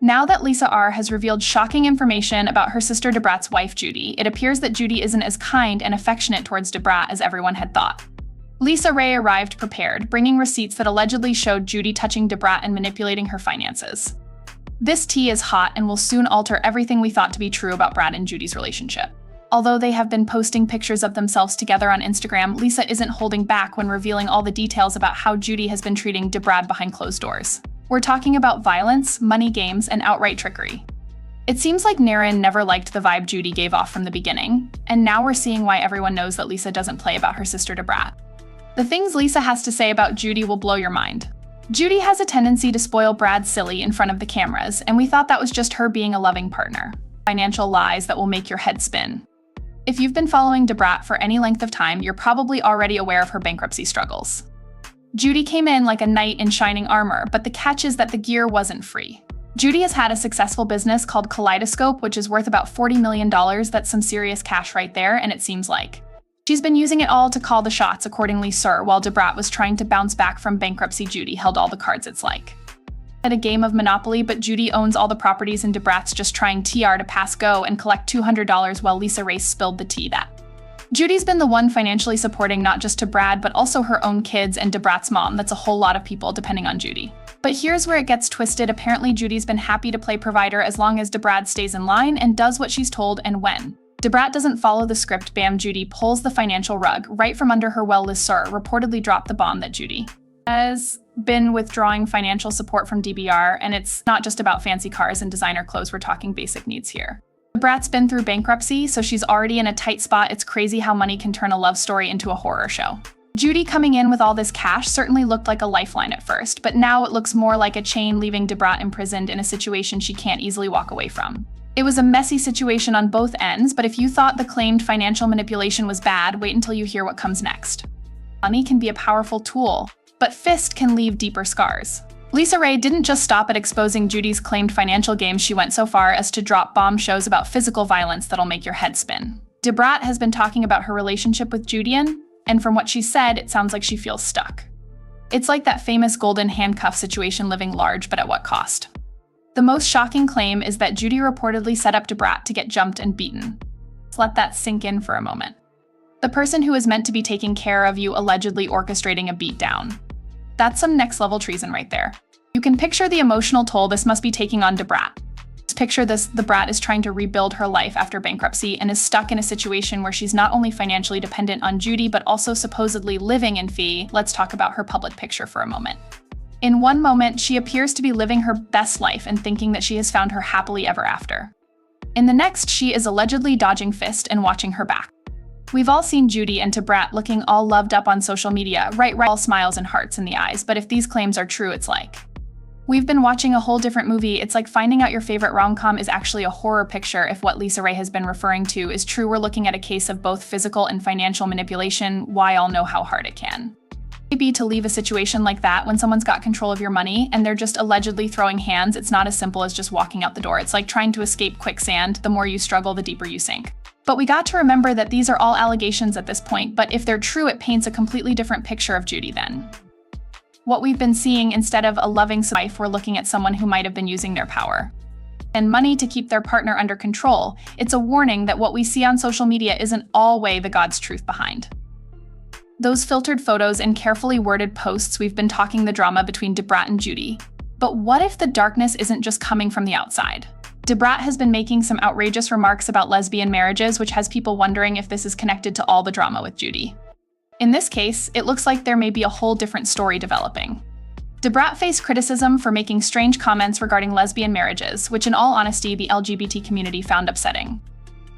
Now that Lisa R. has revealed shocking information about her sister Dabrat'S wife Judy, it appears that Judy isn't as kind and affectionate towards Dabrat as everyone had thought. Lisa Raye arrived prepared, bringing receipts that allegedly showed Judy touching Dabrat and manipulating her finances. This tea is hot and will soon alter everything we thought to be true about Brat and Judy's relationship. Although they have been posting pictures of themselves together on Instagram, Lisa isn't holding back when revealing all the details about how Judy has been treating Dabrat behind closed doors. We're talking about violence, money games, and outright trickery. It seems like Naren never liked the vibe Judy gave off from the beginning, and now we're seeing why everyone knows that Lisa doesn't play about her sister Dabrat. The things Lisa has to say about Judy will blow your mind. Judy has a tendency to spoil Brad silly in front of the cameras, and we thought that was just her being a loving partner. Financial lies that will make your head spin. If you've been following Dabrat for any length of time, you're probably already aware of her bankruptcy struggles. Judy came in like a knight in shining armor, but the catch is that the gear wasn't free. Judy has had a successful business called Kaleidoscope, which is worth about $40 million. That's some serious cash right there, and it seems like she's been using it all to call the shots, accordingly, sir, while Dabrat was trying to bounce back from bankruptcy. Judy held all the cards, it's like at a game of Monopoly, but Judy owns all the properties and Dabrat's just trying TR to pass go and collect $200 while Lisa Raye spilled the tea that Judy's been the one financially supporting not just to Brad, but also her own kids and Dabrat's mom. That's a whole lot of people depending on Judy. But here's where it gets twisted. Apparently, Judy's been happy to play provider as long as Dabrat stays in line and does what she's told, and when Dabrat doesn't follow the script, bam, Judy pulls the financial rug right from under her. Well, Lisa reportedly dropped the bomb that Judy has been withdrawing financial support from DBR, and it's not just about fancy cars and designer clothes. We're talking basic needs here. Dabrat's been through bankruptcy, so she's already in a tight spot. It's crazy how money can turn a love story into a horror show. Judy coming in with all this cash certainly looked like a lifeline at first, but now it looks more like a chain, leaving Dabrat imprisoned in a situation she can't easily walk away from. It was a messy situation on both ends, but if you thought the claimed financial manipulation was bad, wait until you hear what comes next. Money can be a powerful tool, but fist can leave deeper scars. Lisa Raye didn't just stop at exposing Judy's claimed financial games. She went so far as to drop bombshells about physical violence that'll make your head spin. Dabrat has been talking about her relationship with Judy'S, and from what she said, it sounds like she feels stuck. It's like that famous golden handcuff situation, living large, but at what cost? The most shocking claim is that Judy reportedly set up Dabrat to get jumped and beaten. Let's let that sink in for a moment. The person who is meant to be taking care of you allegedly orchestrating a beatdown. That's some next-level treason right there. You can picture the emotional toll this must be taking on Dabrat. Picture this, the Brat is trying to rebuild her life after bankruptcy and is stuck in a situation where she's not only financially dependent on Judy, but also supposedly living in fee. Let's talk about her public picture for a moment. In one moment, she appears to be living her best life and thinking that she has found her happily ever after. In the next, she is allegedly dodging fist and watching her back. We've all seen Judy and Dabrat looking all loved up on social media, right, all smiles and hearts in the eyes, but if these claims are true, it's like we've been watching a whole different movie. It's like finding out your favorite rom-com is actually a horror picture. If what Lisa Raye has been referring to is true, we're looking at a case of both physical and financial manipulation. Why all know how hard it can be to leave a situation like that when someone's got control of your money and they're just allegedly throwing hands. It's not as simple as just walking out the door. It's like trying to escape quicksand. The more you struggle, the deeper you sink. But we got to remember that these are all allegations at this point, but if they're true, it paints a completely different picture of Judy then. What we've been seeing, instead of a loving wife, we're looking at someone who might have been using their power and money to keep their partner under control. It's a warning that what we see on social media isn't always the God's truth behind those filtered photos and carefully worded posts. We've been talking the drama between Brat and Judy. But what if the darkness isn't just coming from the outside? Dabrat has been making some outrageous remarks about lesbian marriages, which has people wondering if this is connected to all the drama with Judy. In this case, it looks like there may be a whole different story developing. Dabrat faced criticism for making strange comments regarding lesbian marriages, which in all honesty, the LGBT community found upsetting.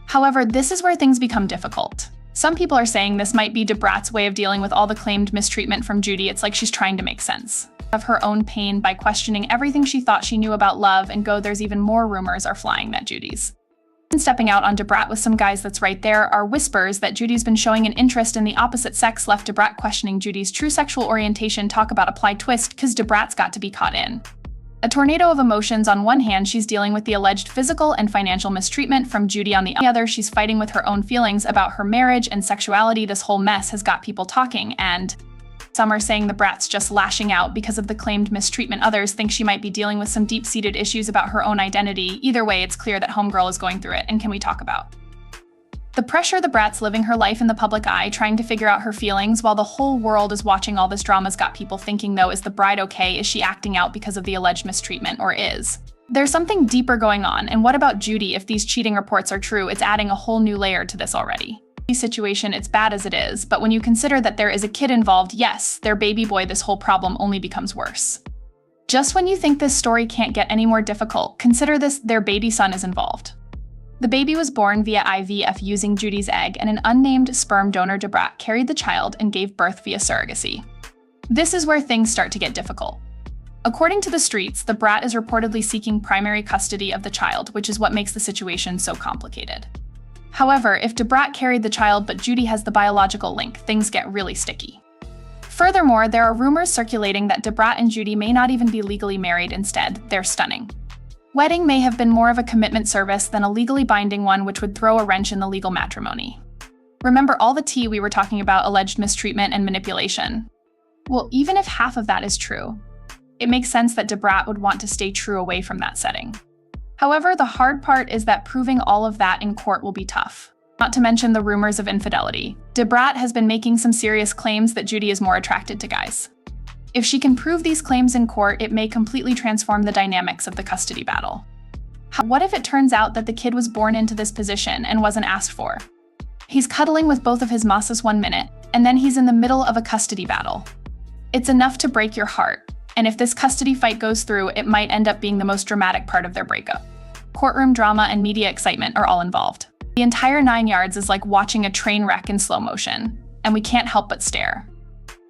However, this is where things become difficult. Some people are saying this might be Dabrat's way of dealing with all the claimed mistreatment from Judy. It's like she's trying to make sense of her own pain by questioning everything she thought she knew about love, and there's even more rumors are flying that Judy's stepping out on Dabrat with some guys. That's right, there are whispers that Judy's been showing an interest in the opposite sex, left Dabrat questioning Judy's true sexual orientation. Talk about a plot twist, cause Dabrat's got to be caught in a tornado of emotions. On one hand, she's dealing with the alleged physical and financial mistreatment from Judy. On the other, she's fighting with her own feelings about her marriage and sexuality. This whole mess has got people talking, and Some are saying the Brat's just lashing out because of the claimed mistreatment. Others think she might be dealing with some deep-seated issues about her own identity. Either way, it's clear that homegirl is going through it, and can we talk about the pressure the Brat's living her life in the public eye, trying to figure out her feelings while the whole world is watching all this drama's got people thinking, though, is the bride okay? Is she acting out because of the alleged mistreatment, or is there's something deeper going on? And what about Judy? If these cheating reports are true, it's adding a whole new layer to this already. Situation, it's bad as it is, but when you consider that there is a kid involved, yes, their baby boy, this whole problem only becomes worse. Just when you think this story can't get any more difficult, consider this: their baby son is involved. The baby was born via IVF using Judy's egg, and an unnamed sperm donor, Dabrat, carried the child and gave birth via surrogacy. This is where things start to get difficult. According to the streets, the Brat is reportedly seeking primary custody of the child, which is what makes the situation so complicated. However, if Dabrat carried the child but Judy has the biological link, things get really sticky. Furthermore, there are rumors circulating that Brat and Judy may not even be legally married. Instead, they're stunning. Wedding may have been more of a commitment service than a legally binding one, which would throw a wrench in the legal matrimony. Remember all the tea we were talking about, alleged mistreatment and manipulation? Well, even if half of that is true, it makes sense that Dabrat would want to stay true away from that setting. However, the hard part is that proving all of that in court will be tough. Not to mention the rumors of infidelity. Dabrat has been making some serious claims that Judy is more attracted to guys. If she can prove these claims in court, it may completely transform the dynamics of the custody battle. What if it turns out that the kid was born into this position and wasn't asked for? He's cuddling with both of his masses 1 minute, and then he's in the middle of a custody battle. It's enough to break your heart. And if this custody fight goes through, it might end up being the most dramatic part of their breakup. Courtroom drama and media excitement are all involved. The entire 9 yards is like watching a train wreck in slow motion, and we can't help but stare.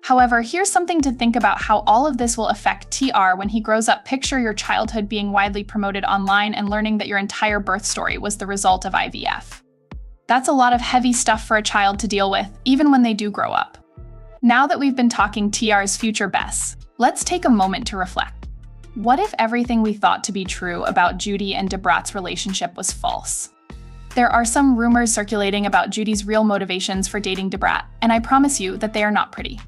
However, here's something to think about: how all of this will affect TR when he grows up. Picture your childhood being widely promoted online and learning that your entire birth story was the result of IVF. That's a lot of heavy stuff for a child to deal with, even when they do grow up. Now that we've been talking TR's future bests, let's take a moment to reflect. What if everything we thought to be true about Judy and Dabrat's relationship was false? There are some rumors circulating about Judy's real motivations for dating Dabrat, and I promise you that they are not pretty.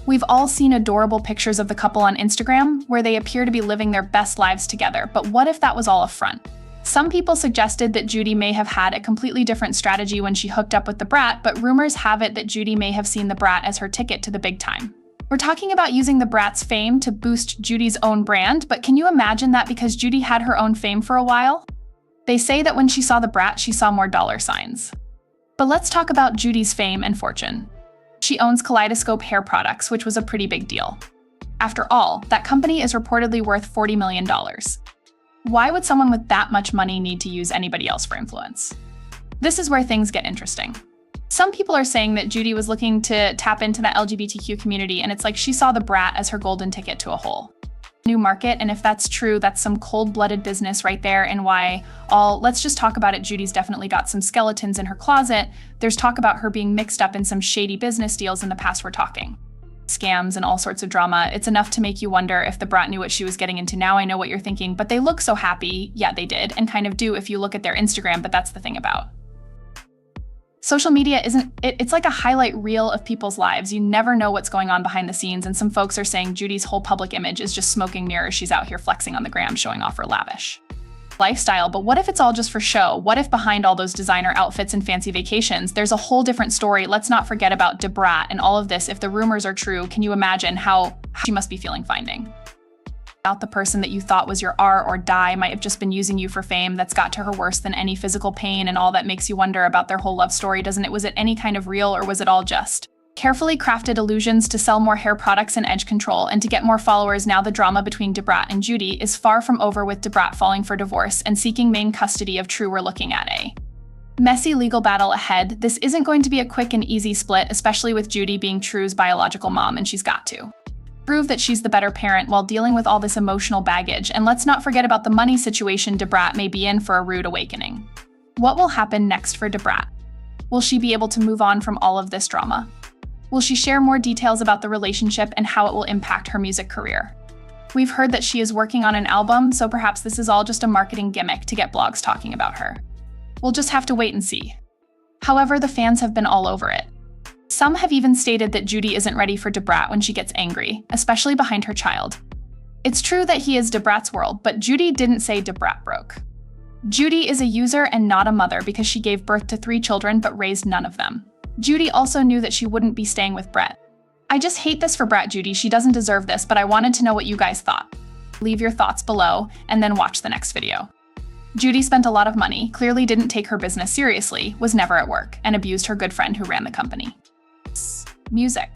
We've all seen adorable pictures of the couple on Instagram where they appear to be living their best lives together, but what if that was all a front? Some people suggested that Judy may have had a completely different strategy when she hooked up with the Brat, but rumors have it that Judy may have seen the Brat as her ticket to the big time. We're talking about using the Brat's fame to boost Judy's own brand, but can you imagine that because Judy had her own fame for a while? They say that when she saw the Brat, she saw more dollar signs. But let's talk about Judy's fame and fortune. She owns Kaleidoscope hair products, which was a pretty big deal. After all, that company is reportedly worth $40 million. Why would someone with that much money need to use anybody else for influence? This is where things get interesting. Some people are saying that Judy was looking to tap into that LGBTQ community, and it's like she saw the Brat as her golden ticket to a whole new market. And if that's true, that's some cold-blooded business right there. And let's just talk about it. Judy's definitely got some skeletons in her closet. There's talk about her being mixed up in some shady business deals in the past. We're talking scams and all sorts of drama. It's enough to make you wonder if the Brat knew what she was getting into. Now I know what you're thinking, but they look so happy. Yeah, they did, and kind of do if you look at their Instagram, but that's the thing about social media, it's like a highlight reel of people's lives. You never know what's going on behind the scenes, and some folks are saying Judy's whole public image is just smoking mirrors. She's out here flexing on the gram, showing off her lavish lifestyle. But what if it's all just for show? What if behind all those designer outfits and fancy vacations, there's a whole different story? Let's not forget about Dabrat and all of this. If the rumors are true, can you imagine how she must be feeling finding out the person that you thought was your R or die might have just been using you for fame? That's got to her worse than any physical pain, and all that makes you wonder about their whole love story, doesn't it? Was it any kind of real, or was it all just carefully crafted illusions to sell more hair products and edge control and to get more followers? Now the drama between Dabrat and Judy is far from over, with Dabrat falling for divorce and seeking main custody of True. We're looking at a messy legal battle ahead. This isn't going to be a quick and easy split, especially with Judy being True's biological mom, and she's got to prove that she's the better parent while dealing with all this emotional baggage. And let's not forget about the money situation Dabrat may be in for a rude awakening. What will happen next for Dabrat? Will she be able to move on from all of this drama? Will she share more details about the relationship and how it will impact her music career? We've heard that she is working on an album, so perhaps this is all just a marketing gimmick to get blogs talking about her. We'll just have to wait and see. However, the fans have been all over it. Some have even stated that Judy isn't ready for Dabrat when she gets angry, especially behind her child. It's true that he is Dabrat's world, but Judy didn't say Dabrat broke. Judy is a user and not a mother because she gave birth to 3 children but raised none of them. Judy also knew that she wouldn't be staying with Brat. I just hate this for Brat Judy, she doesn't deserve this, but I wanted to know what you guys thought. Leave your thoughts below and then watch the next video. Judy spent a lot of money, clearly didn't take her business seriously, was never at work, and abused her good friend who ran the company. Music.